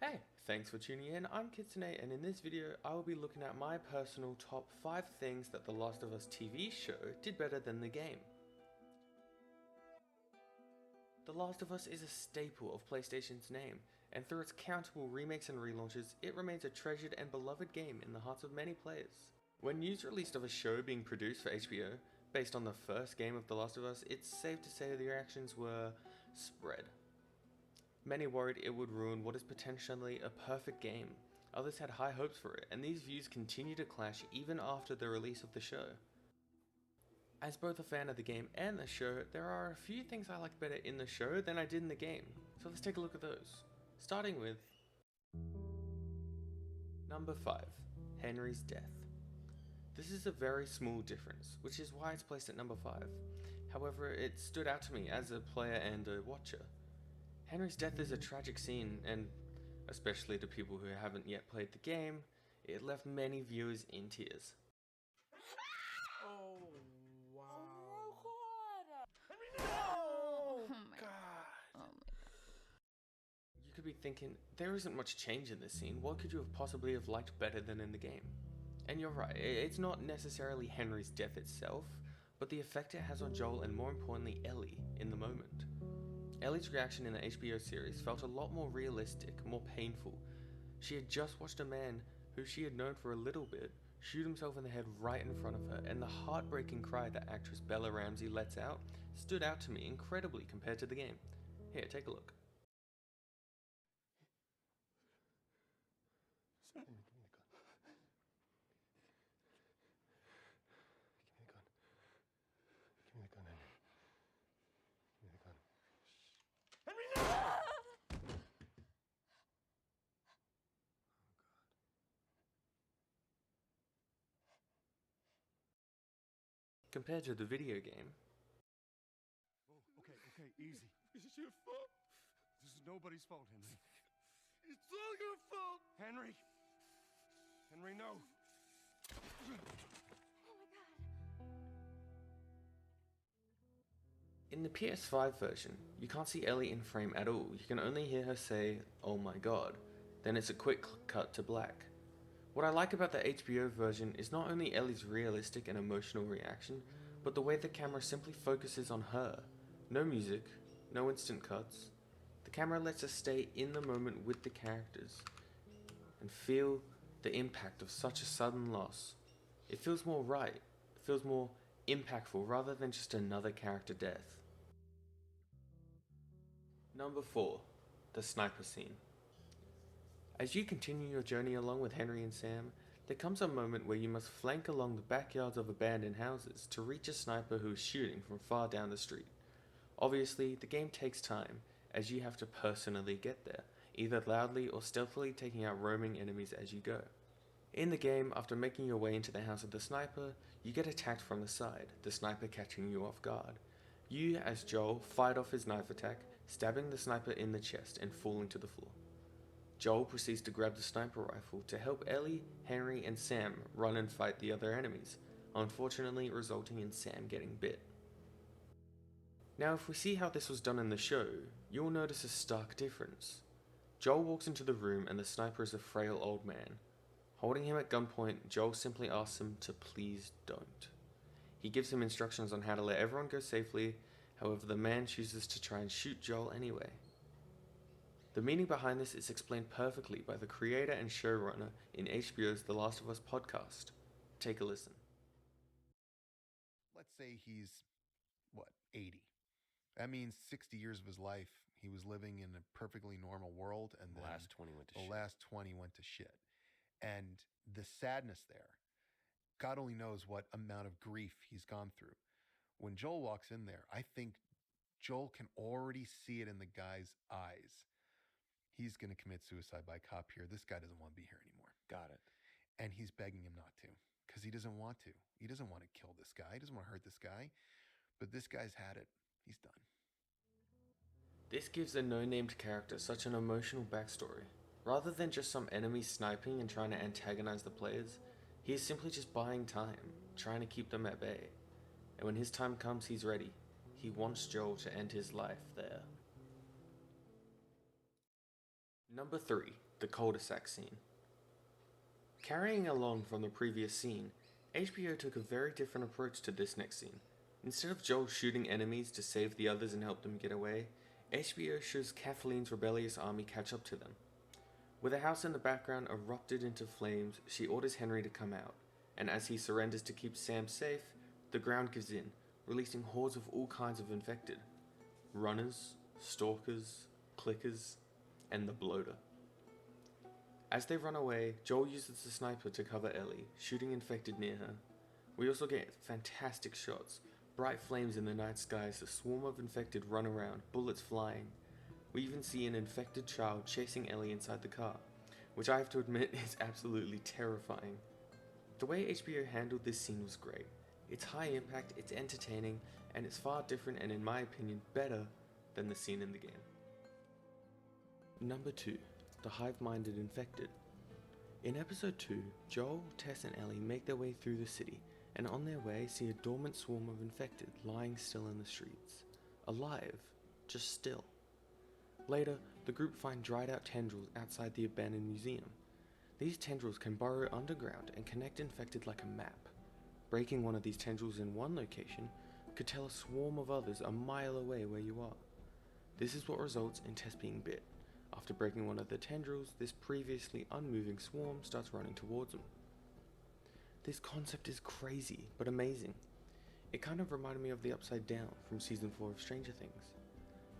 Hey, thanks for tuning in. I'm Kitsune, and in this video, I will be looking at my personal top 5 things that The Last of Us TV show did better than the game. The Last of Us is a staple of PlayStation's name, and through its countable remakes and relaunches, it remains a treasured and beloved game in the hearts of many players. When news released of a show being produced for HBO, based on the first game of The Last of Us, it's safe to say the reactions were spread. Many worried it would ruin what is potentially a perfect game. Others had high hopes for it, and these views continue to clash even after the release of the show. As both a fan of the game and the show, there are a few things I like better in the show than I did in the game, so let's take a look at those. Starting with number 5, Henry's death. This is a very small difference, which is why it's placed at number 5. However, it stood out to me as a player and a watcher. Henry's death is a tragic scene, and especially to people who haven't yet played the game, it left many viewers in tears. Oh, wow. Oh my God. Oh my You could be thinking, there isn't much change in this scene, what could you have possibly have liked better than in the game? And you're right, it's not necessarily Henry's death itself, but the effect it has on Joel and more importantly Ellie in the moment. Ellie's reaction in the HBO series felt a lot more realistic, more painful. She had just watched a man who she had known for a little bit shoot himself in the head right in front of her, and the heartbreaking cry that actress Bella Ramsey lets out stood out to me incredibly compared to the game. Here, take a look. Henry, give me the gun. Give me the gun. Give me the gun, Henry. Give me the gun. Henry, no! Compared to the video game, Okay, easy. This is your fault. This is nobody's fault, Henry. It's all your fault. Henry, no. in the PS5 version, you can't see Ellie in frame at all, you can only hear her say, "Oh my god," then it's a quick cut to black. What I like about the HBO version is not only Ellie's realistic and emotional reaction, but the way the camera simply focuses on her. No music, no instant cuts. The camera lets us stay in the moment with the characters and feel the impact of such a sudden loss. It feels more right, it feels more impactful rather than just another character death. Number 4, the sniper scene. As you continue your journey along with Henry and Sam, there comes a moment where you must flank along the backyards of abandoned houses to reach a sniper who is shooting from far down the street. Obviously, the game takes time, as you have to personally get there, either loudly or stealthily taking out roaming enemies as you go. In the game, after making your way into the house of the sniper, you get attacked from the side, the sniper catching you off guard. You, as Joel, fight off his knife attack, stabbing the sniper in the chest and falling to the floor. Joel proceeds to grab the sniper rifle to help Ellie, Henry, and Sam run and fight the other enemies, unfortunately resulting in Sam getting bit. Now, if we see how this was done in the show, you'll notice a stark difference. Joel walks into the room and the sniper is a frail old man. Holding him at gunpoint, Joel simply asks him to please don't. He gives him instructions on how to let everyone go safely, however the man chooses to try and shoot Joel anyway. The meaning behind this is explained perfectly by the creator and showrunner in HBO's The Last of Us podcast. Take a listen. Let's say he's, 80. That means 60 years of his life, he was living in a perfectly normal world, and The then last 20 went to the shit. last 20 went to shit. And the sadness there, God only knows what amount of grief he's gone through. When Joel walks in there, I think Joel can already see it in the guy's eyes. He's going to commit suicide by cop here. This guy doesn't want to be here anymore. Got it. And he's begging him not to because he doesn't want to. He doesn't want to kill this guy. He doesn't want to hurt this guy. But this guy's had it. He's done. This gives a no-named character such an emotional backstory. Rather than just some enemy sniping and trying to antagonize the players, he is simply just buying time, trying to keep them at bay. And when his time comes, he's ready. He wants Joel to end his life there. Number 3. The cul-de-sac scene. Carrying along from the previous scene, HBO took a very different approach to this next scene. Instead of Joel shooting enemies to save the others and help them get away, HBO shows Kathleen's rebellious army catch up to them. With a house in the background erupted into flames, she orders Henry to come out, and as he surrenders to keep Sam safe, the ground gives in, releasing hordes of all kinds of infected. Runners, stalkers, clickers, and the bloater. As they run away, Joel uses the sniper to cover Ellie, shooting infected near her. We also get fantastic shots, bright flames in the night sky as a swarm of infected run around, bullets flying. We even see an infected child chasing Ellie inside the car, which I have to admit is absolutely terrifying. The way HBO handled this scene was great. It's high impact, it's entertaining, and it's far different and in my opinion better than the scene in the game. Number 2. The hive-minded infected. In episode 2, Joel, Tess and Ellie make their way through the city, and on their way see a dormant swarm of infected lying still in the streets. Alive, just still. Later, the group find dried out tendrils outside the abandoned museum. These tendrils can burrow underground and connect infected like a map. Breaking one of these tendrils in one location could tell a swarm of others a mile away where you are. This is what results in Tess being bit. After breaking one of the tendrils, this previously unmoving swarm starts running towards them. This concept is crazy, but amazing. It kind of reminded me of the Upside Down from season 4 of Stranger Things.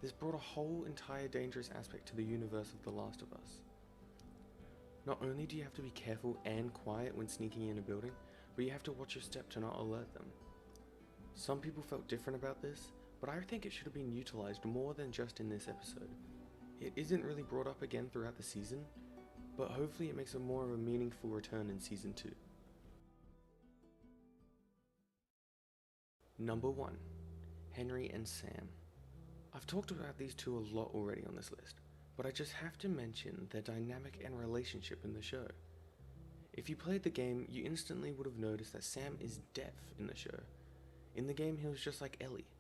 This brought a whole entire dangerous aspect to the universe of The Last of Us. Not only do you have to be careful and quiet when sneaking in a building, but you have to watch your step to not alert them. Some people felt different about this, but I think it should have been utilized more than just in this episode. It isn't really brought up again throughout the season, but hopefully it makes a more of a meaningful return in season 2. Number 1. Henry and Sam. I've talked about these two a lot already on this list, but I just have to mention their dynamic and relationship in the show. If you played the game, you instantly would have noticed that Sam is deaf in the show. In the game, he was just like Ellie,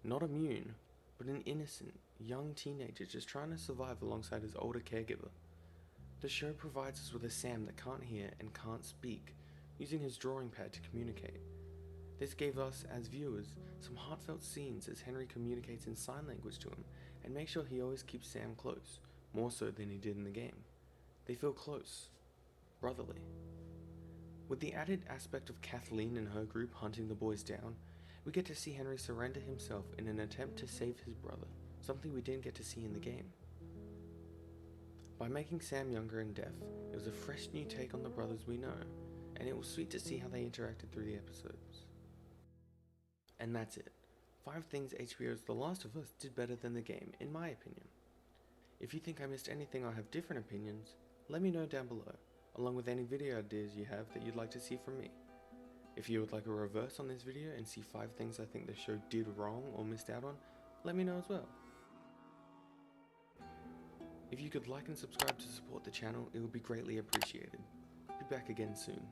not immune, but an innocent, young teenager just trying to survive alongside his older caregiver. The show provides us with a Sam that can't hear and can't speak, using his drawing pad to communicate. This gave us, as viewers, some heartfelt scenes as Henry communicates in sign language to him and makes sure he always keeps Sam close, more so than he did in the game. They feel close, brotherly. With the added aspect of Kathleen and her group hunting the boys down, we get to see Henry surrender himself in an attempt to save his brother, something we didn't get to see in the game. By making Sam younger and deaf, it was a fresh new take on the brothers we know, and it was sweet to see how they interacted through the episodes. And that's it. 5 things HBO's The Last of Us did better than the game, in my opinion. If you think I missed anything or have different opinions, let me know down below, along with any video ideas you have that you'd like to see from me. If you would like a reverse on this video and see 5 things I think the show did wrong or missed out on, let me know as well. If you could like and subscribe to support the channel, it would be greatly appreciated. Be back again soon.